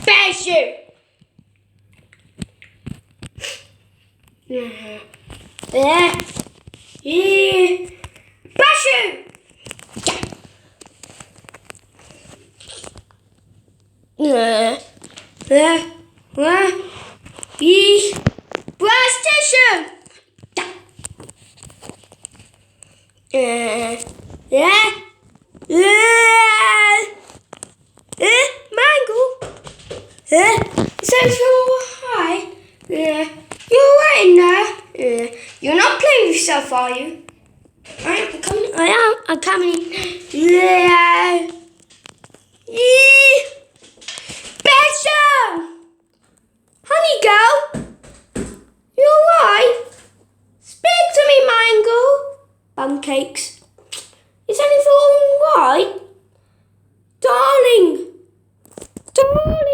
Passion. Passion. PlayStation. Mango. So high. You're right in there. You're not playing with yourself, are you? I'm coming. I'm coming. Better! Honey girl! You alright? Speak to me, Mango. Pancakes. Is anything alright? Darling! Darling!